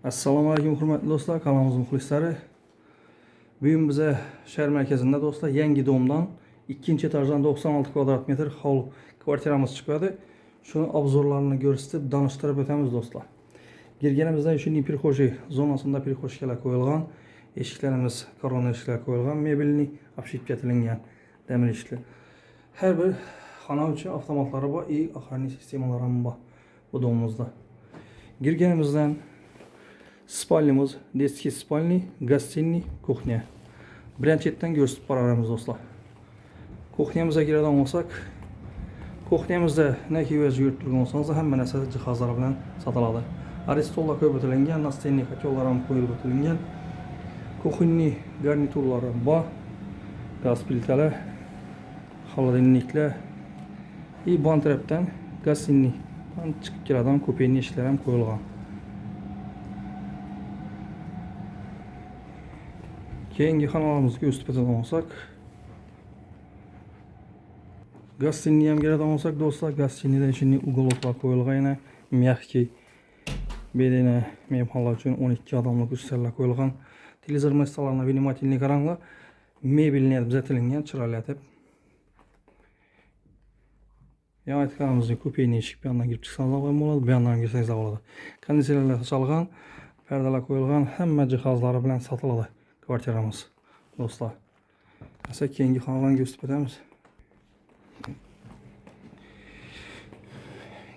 Assalomu alaykum hurmatli do'stlar, kanalimiz muxlislari. Bugun bize shahar markazida do'stlar yangi domdan 2-etajdan 96 kvadrat metr hovli kvartiramız chiqadi. Shuni obzorlarini ko'rsatib, danıştırib o'tamiz do'stlar. Girganimizda shunday pirxo'shi zonasida pirxo'shkalar qo'yilgan, eshiklarimiz korona eshiklar qo'yilgan, mebelni обшивка qilingan, demir ishli. Har bir xona uchun avtomatlari bor, aqlli sistemalar ham bor bu domimizda. Girganimizdan spalnimiz, детский spalni, гостиный, kuxnya. Birinchi chetdan ko'rsatib boramiz do'stlar. Kuxnyamizga kiradigan bo'lsak, kuxnyamizda neki o'z yurttirgan bo'lsangiz, hamma narsa jihozlar bilan sotiladi. Aristollar ko'p o'tilingan, nastenni kotollar ham qo'yilib o'tilingan. Kuxnyni garniturlari bor. Gaz plitalar, холодильникlar, ban tarafdan gostiniy chiqib keladigan kupeyni eshiklar ham qo'yilgan. Keyingi xonalarımızga o'tib o'tadigan bo'lsak, gostinniy ham keladigan bo'lsak do'stlar, gostiniyda shunday uголокlar qo'yilgan, mягкий bedena mehmonlar uchun 12 odamlik ustallar qo'yilgan. Televizor mastalarni vнимательный qaranglar, mebelni bezatilgan, chiroyli etib. Yana aytganimizda kupeyni eshik bu yoqdan kirib chiqsangiz ham bo'ladi, bu yoqdan kirsangiz ham bo'ladi. Konditsionerlar chalgan, perdalar qo'yilgan, hamma jihozlari bilan sotiladi kvartiramız do'stlar. Esa keyingi xonalarga o'tib o'tamiz.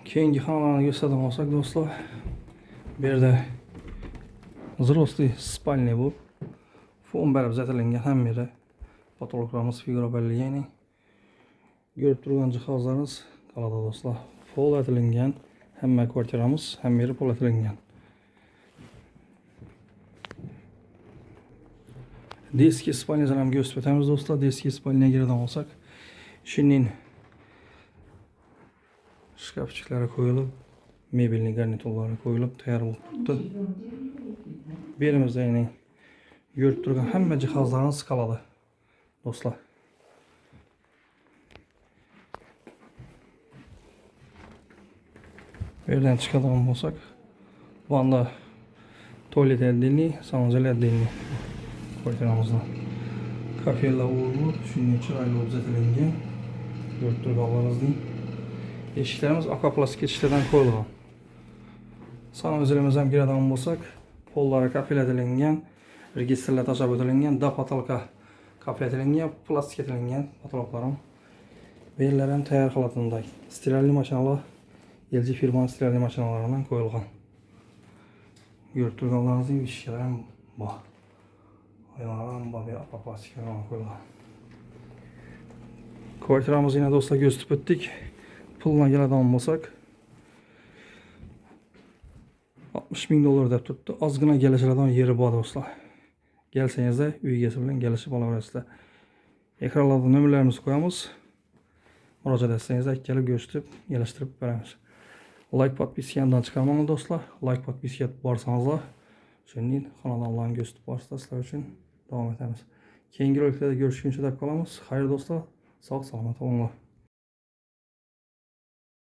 Keyingi xonalarga o'tadigan bo'lsak do'stlar, bu yerda взрослый spalni bu. Fon berib zatilgan hamma yeri. Patologlarimiz figura belgilagani. Ko'rib turgan jihozlarimiz qoladi do'stlar. Pol etilgan, hamma kvartiramız hamma yeri pol etilgan. Детский spalniyadan ham ko'rsatib o'tamiz do'stlar. Детский spalniyaga kiradigan bo'lsak, shunning shkafchiklari qo'yilib, mebelni garniturlari qo'yilib, tayyor bo'lib turibdi. Bu yerimizda ya'ni ko'rib turgan hamma jihozlarimiz qoladi do'stlar. Bu yerdan chiqadigan bo'lsak, bu anda tualet отдельный, санузел отдельный. Kvartiramızda kafeler uğurlu, şunun chiroyli bo'lib zatilgan. Ko'rib turganlaringizdek. Eshiklarimiz akoplastik eshiklardan qo'yilgan. Sanuzelimiz ham kiradigan bo'lsak, pollari kafelatilingan, registrlar tashlab o'tilgan, da patolka kafelatilingan, plastik etilgan patoloklar ham. Bellar ham tayyor holatda. Stiralli mashinalar, LG firma stiralli mashinalaridan qo'yilgan. Ko'rib turganlaringizdek eshiklar ham bor. Aynalardan babi plastiklardan qo'yilgan. Kvartiramızı yine do'stlar ko'rsatib o'tdik. Pulga keladigan bo'lsak, 60 ming dollar deb turibdi. Ozgina kelishadigan yeri bor do'stlar. Kelsangizda uy egasi bilan kelishib olaverasizlar. Ekranlarda nomerlarimizni qo'yamiz. Murojaat etsangizda kelib ko'rsatib, kelishtirib beramiz. Like podpiskadan chiqarmang do'stlar. Like podpiska borsanizlar, shunday xonadonlarni ko'rsatib borsizlar, sizlar uchun davom etamiz. Keyingi roliklarda görüşguncha deb qolamiz. Xayr do'stlar, sog' salomat bo'linglar.